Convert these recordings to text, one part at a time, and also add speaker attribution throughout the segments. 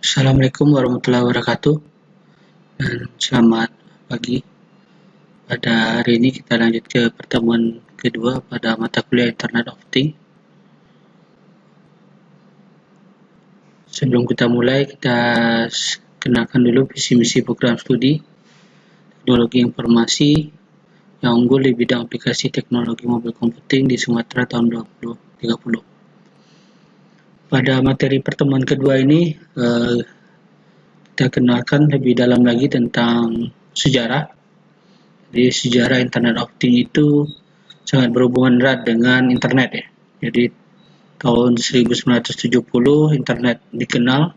Speaker 1: Assalamualaikum warahmatullahi wabarakatuh dan selamat pagi. Pada hari ini kita lanjut ke pertemuan kedua pada mata kuliah Internet of Things. Sebelum kita mulai, kita kenalkan dulu visi misi program studi teknologi informasi yang unggul di bidang aplikasi teknologi mobil komputing di Sumatera tahun 2030. Pada materi pertemuan kedua ini, kita kenalkan lebih dalam lagi tentang sejarah. Jadi sejarah Internet of Things itu sangat berhubungan erat dengan internet ya. Jadi tahun 1970 internet dikenal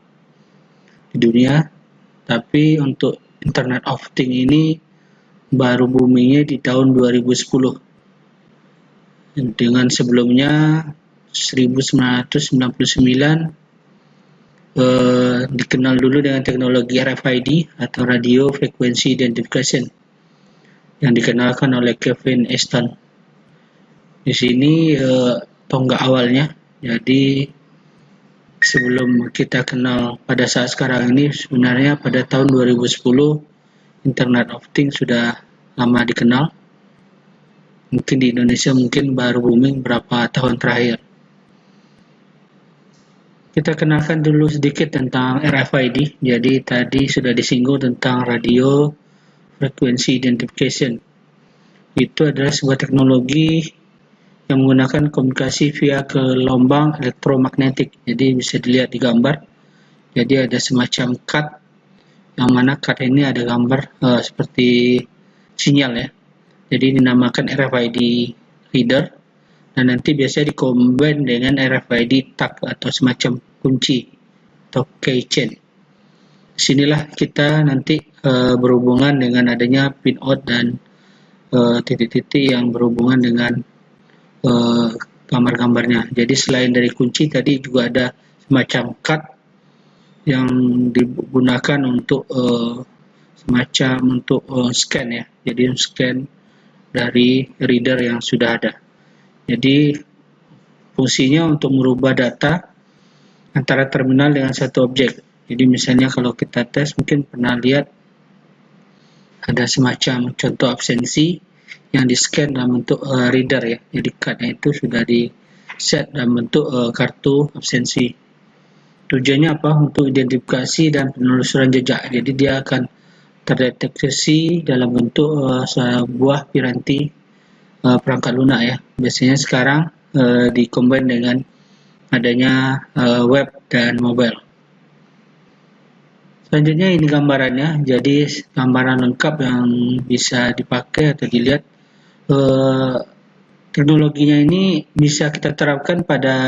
Speaker 1: di dunia, tapi untuk Internet of Things ini baru boomingnya di tahun 2010. Dengan sebelumnya 1999 dikenal dulu dengan teknologi RFID atau Radio Frequency Identification yang dikenalkan oleh Kevin Easton. Di sini tonggak awalnya. Jadi sebelum kita kenal pada saat sekarang ini, sebenarnya pada tahun 2010 Internet of Things sudah lama dikenal. Mungkin di Indonesia mungkin baru booming berapa tahun terakhir. Kita kenalkan dulu sedikit tentang RFID. Jadi tadi sudah disinggung tentang Radio Frequency Identification. Itu adalah sebuah teknologi yang menggunakan komunikasi via gelombang elektromagnetik. Jadi bisa dilihat di gambar. Jadi ada semacam cut, yang mana cut ini ada gambar seperti sinyal ya. Jadi dinamakan RFID reader, dan nanti biasanya dikombin dengan RFID tag atau semacam kunci atau keychain. Sinilah kita nanti berhubungan dengan adanya pinout dan titik-titik yang berhubungan dengan gambar-gambarnya. Jadi selain dari kunci tadi juga ada semacam card yang digunakan untuk semacam untuk scan ya. Jadi scan dari reader yang sudah ada. Jadi fungsinya untuk merubah data antara terminal dengan satu objek. Jadi misalnya kalau kita tes, mungkin pernah lihat ada semacam contoh absensi yang di-scan dalam bentuk reader ya. Jadi cardnya itu sudah di-set dalam bentuk kartu absensi. Tujuannya apa? Untuk identifikasi dan penelusuran jejak. Jadi dia akan terdeteksi dalam bentuk sebuah piranti perangkat lunak ya. Biasanya sekarang dikombin dengan adanya web dan mobile. Selanjutnya ini gambarannya. Jadi gambaran lengkap yang bisa dipakai atau dilihat. Teknologinya ini bisa kita terapkan pada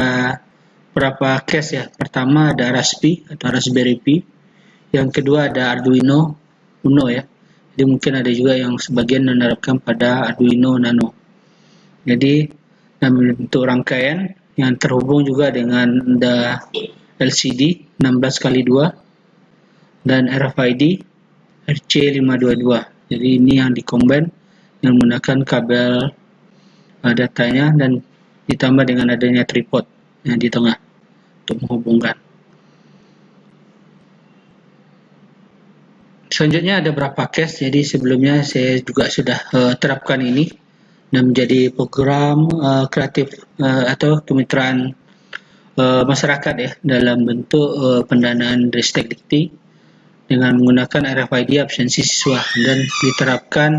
Speaker 1: beberapa case ya. Pertama ada Raspi atau Raspberry Pi. Yang kedua ada Arduino Uno ya. Jadi mungkin ada juga yang sebagian menerapkan pada Arduino Nano. Jadi dalam bentuk rangkaian yang terhubung juga dengan LCD 16x2 dan RFID RC522. Jadi ini yang dikombin yang menggunakan kabel datanya dan ditambah dengan adanya tripod yang di tengah untuk menghubungkan. Selanjutnya ada beberapa case. Jadi sebelumnya saya juga sudah terapkan ini dan menjadi program kreatif atau kemitraan masyarakat ya dalam bentuk pendanaan Ristek Dikti dengan menggunakan RFID absensi siswa dan diterapkan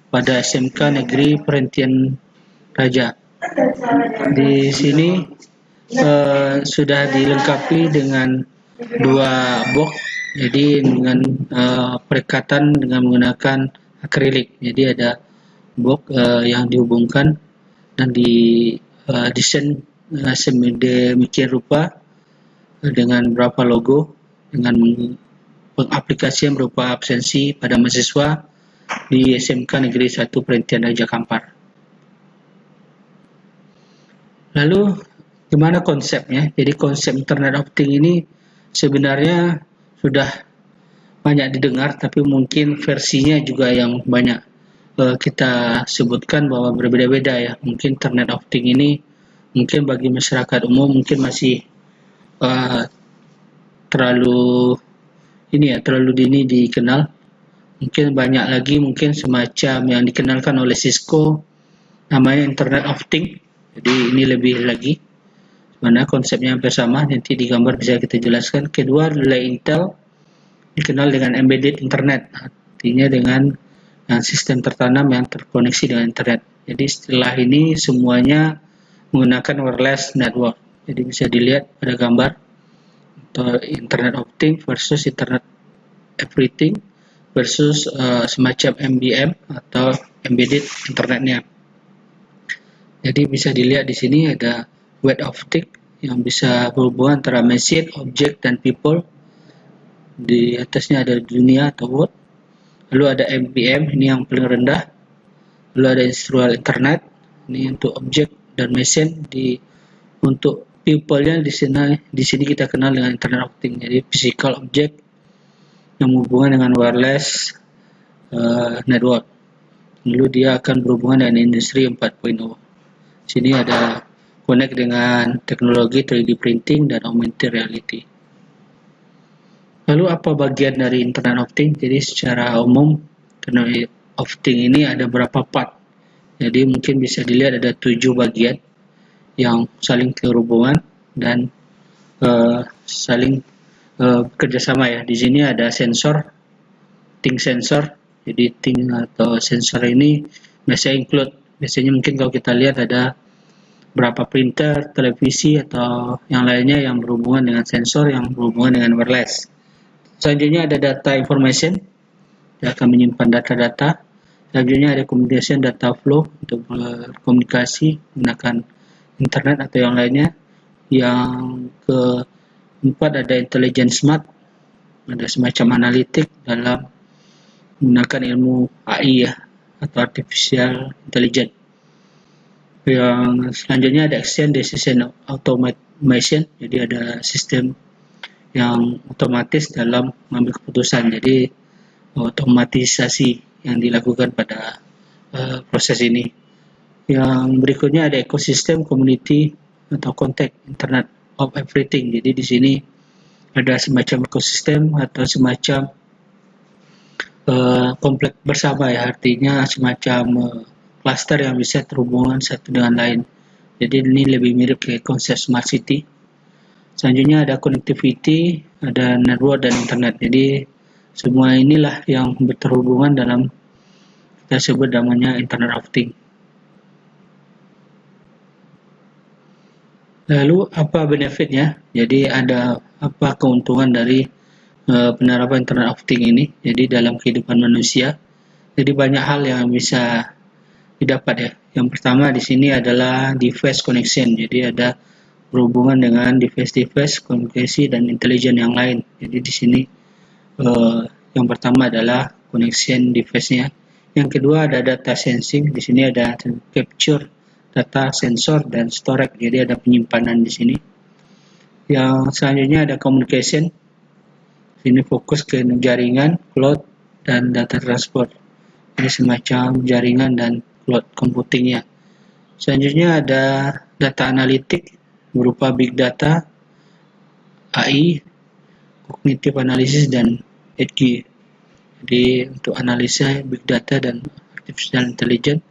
Speaker 1: pada SMK Negeri Perhentian Raja. Di sini sudah dilengkapi dengan dua box, jadi dengan perekatan dengan menggunakan akrilik. Jadi ada box yang dihubungkan dan desain sedemikian rupa dengan beberapa logo dengan pengaplikasian berupa absensi pada mahasiswa di SMK Negeri 1 Perhentian Raja Kampar. Lalu gimana konsepnya? Jadi konsep Internet of Things ini sebenarnya sudah banyak didengar, tapi mungkin versinya juga yang banyak kita sebutkan bahwa berbeda-beda ya. Mungkin Internet of Things ini mungkin bagi masyarakat umum mungkin masih terlalu ini ya, terlalu dini dikenal. Mungkin banyak lagi, mungkin semacam yang dikenalkan oleh Cisco, namanya Internet of Things. Jadi ini lebih lagi, mana konsepnya hampir sama, nanti di gambar bisa kita jelaskan. Kedua adalah Intel, dikenal dengan Embedded Internet, artinya dengan sistem tertanam yang terkoneksi dengan internet. Jadi setelah ini semuanya menggunakan wireless network. Jadi bisa dilihat pada gambar atau Internet of Things versus Internet Everything versus semacam MBM atau Embedded Internetnya. Jadi bisa dilihat di sini ada Web of Things yang bisa berhubungan antara machine, object, dan people. Di atasnya ada dunia atau world. Lalu ada MBM, ini yang paling rendah. Lalu ada Industrial Internet, ini untuk objek dan mesin. Untuk people-nya di sini kita kenal dengan Internet of Things. Jadi physical object yang berhubungan dengan wireless network. Lalu dia akan berhubungan dengan industri 4.0. Sini ada connect dengan teknologi 3D printing dan augmented reality. Lalu apa bagian dari Internet of Things? Jadi secara umum Internet of Things ini ada berapa part. Jadi mungkin bisa dilihat ada 7 bagian yang saling terhubungan dan saling bekerjasama ya. Di sini ada sensor, Thing sensor. Jadi Thing atau sensor ini biasanya mungkin kalau kita lihat ada berapa printer, televisi atau yang lainnya yang berhubungan dengan sensor yang berhubungan dengan wireless. Selanjutnya ada data information, dia akan menyimpan data-data. Selanjutnya ada communication data flow untuk berkomunikasi menggunakan internet atau yang lainnya. Yang keempat ada intelligence smart, ada semacam analitik dalam menggunakan ilmu AI ya, atau artificial intelligence. Yang selanjutnya ada action decision automation, jadi ada sistem yang otomatis dalam mengambil keputusan. Jadi otomatisasi yang dilakukan pada proses ini. Yang berikutnya ada ekosistem community atau contact Internet of Everything. Jadi di sini ada semacam ekosistem atau semacam komplek bersama ya, artinya semacam cluster yang bisa terhubungan satu dengan lain. Jadi ini lebih mirip ke konsep smart city. Selanjutnya ada connectivity, ada network dan internet. Jadi semua inilah yang berhubungan dalam kita sebut namanya Internet of Things. Lalu apa benefitnya? Jadi ada apa keuntungan dari penerapan Internet of Things ini? Jadi dalam kehidupan manusia, jadi banyak hal yang bisa didapat ya. Yang pertama di sini adalah device connection. Jadi ada berhubungan dengan device-device, komunikasi dan intelijen yang lain. Jadi di sini yang pertama adalah connection device-nya. Yang kedua ada data sensing. Di sini ada capture data, sensor dan storage. Jadi ada penyimpanan di sini. Yang selanjutnya ada communication. Ini fokus ke jaringan, cloud dan data transport. Jadi semacam jaringan dan cloud computingnya. Selanjutnya ada data analitik berupa big data, AI, cognitive analysis dan edge. Jadi untuk analisa big data dan artificial intelligence.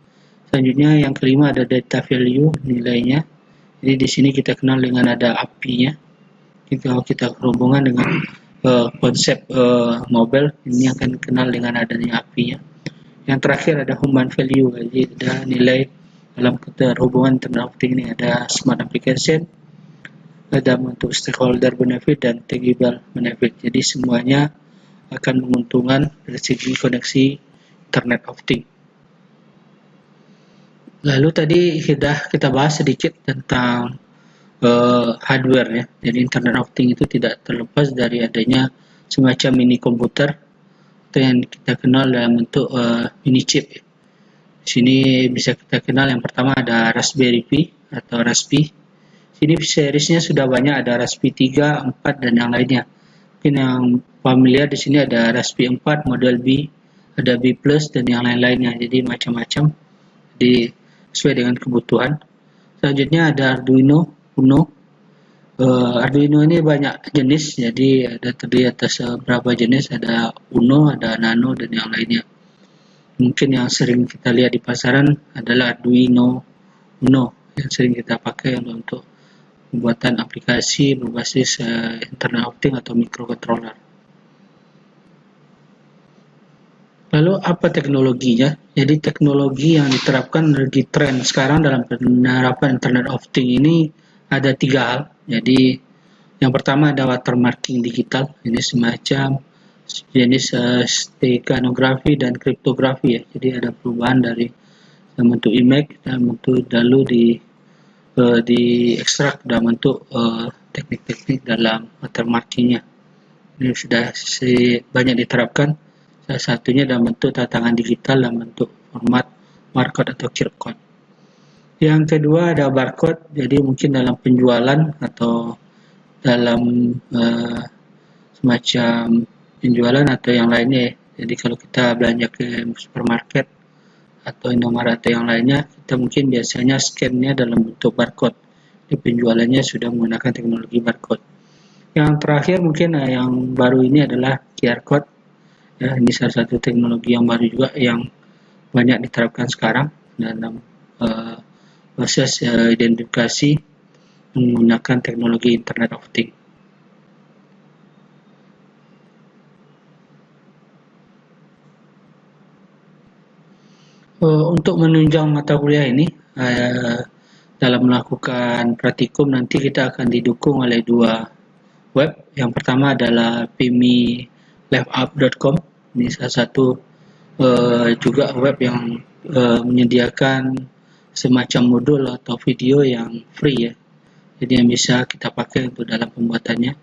Speaker 1: Selanjutnya yang kelima ada data value, nilainya. Jadi di sini kita kenal dengan ada API-nya. Kalau kita berhubungan dengan konsep mobile, ini akan kenal dengan adanya API-nya. Yang terakhir ada human value, jadi ada nilai dalam hubungan Internet of Things ini. Ada smart application, ada untuk stakeholder benefit dan tangible benefit. Jadi semuanya akan menguntungkan dari segi koneksi Internet of Things. Lalu tadi kita bahas sedikit tentang hardware ya. Jadi Internet of Things itu tidak terlepas dari adanya semacam mini komputer atau yang kita kenal dalam bentuk mini chip. Di sini bisa kita kenal yang pertama ada Raspberry Pi atau Raspi. Sini seriesnya sudah banyak, ada Raspi 3, 4 dan yang lainnya. Mungkin yang familiar di sini ada Raspi 4 model B, ada B+ dan yang lain-lainnya. Jadi macam-macam. Jadi sesuai dengan kebutuhan. Selanjutnya ada Arduino Uno. Arduino ini banyak jenis, jadi ada terdiri atas beberapa jenis, ada Uno, ada Nano, dan yang lainnya. Mungkin yang sering kita lihat di pasaran adalah Arduino Uno yang sering kita pakai untuk pembuatan aplikasi berbasis Internet of Things atau microcontroller. Lalu apa teknologinya? Jadi teknologi yang diterapkan di tren sekarang dalam penerapan Internet of Things ini ada 3 hal. Jadi yang pertama ada watermarking digital. Ini semacam jenis steganografi dan kriptografi ya. Jadi ada perubahan dari bentuk image dan bentuk lalu diekstrak dalam bentuk teknik-teknik dalam watermarkingnya. Ini sudah banyak diterapkan. Salah satunya dalam bentuk tangan digital dalam bentuk format barcode atau QR code. Yang kedua ada barcode, jadi mungkin dalam penjualan atau dalam semacam penjualan atau yang lainnya. Jadi kalau kita belanja ke supermarket atau Indomaret atau yang lainnya, kita mungkin biasanya scan-nya dalam bentuk barcode. Jadi penjualannya sudah menggunakan teknologi barcode. Yang terakhir mungkin yang baru ini adalah QR code. Ya, ini salah satu teknologi yang baru juga yang banyak diterapkan sekarang dalam proses identifikasi menggunakan teknologi Internet of Things. Untuk menunjang mata kuliah ini, dalam melakukan praktikum nanti kita akan didukung oleh 2 web. Yang pertama adalah pimi-labup.com. Ini salah satu juga web yang menyediakan semacam modul atau video yang free ya. Jadi yang bisa kita pakai untuk dalam pembuatannya.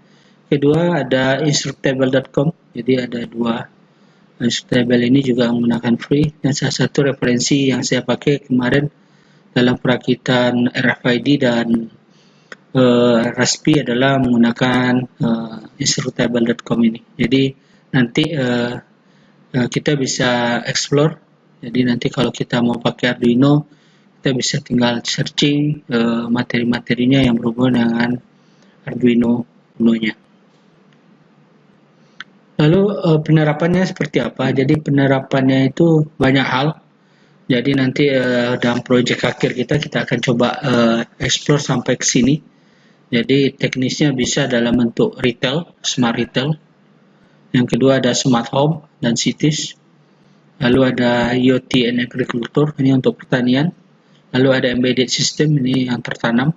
Speaker 1: Kedua ada instructable.com. Jadi ada 2. Instructable ini juga menggunakan free, dan salah satu referensi yang saya pakai kemarin dalam perakitan RFID dan Raspi adalah menggunakan instructable.com ini. Jadi nanti kita bisa explore. Jadi nanti kalau kita mau pakai Arduino, kita bisa tinggal searching materi-materinya yang berhubungan dengan Arduino Uno-nya. Lalu penerapannya seperti apa? Jadi penerapannya itu banyak hal. Jadi nanti dalam proyek akhir kita akan coba explore sampai ke sini. Jadi teknisnya bisa dalam bentuk retail, smart retail. Yang kedua ada smart home dan cities. Lalu ada IoT and agriculture, ini untuk pertanian. Lalu ada embedded system, ini yang tertanam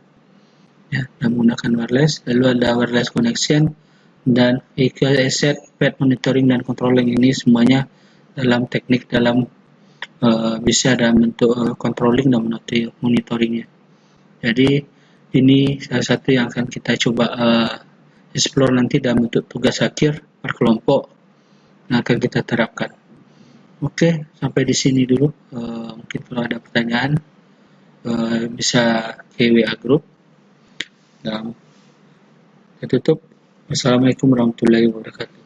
Speaker 1: ya, dan menggunakan wireless. Lalu ada wireless connection dan vehicle asset, path monitoring dan controlling. Ini semuanya dalam teknik dalam bisa dalam bentuk controlling dan monitoringnya. Jadi ini salah satu yang akan kita coba explore nanti dalam bentuk tugas akhir per kelompok yang akan kita terapkan. Oke, sampai di sini dulu. Mungkin kalau ada pertanyaan bisa ke WA group. Dan kita tutup. Wassalamualaikum warahmatullahi wabarakatuh.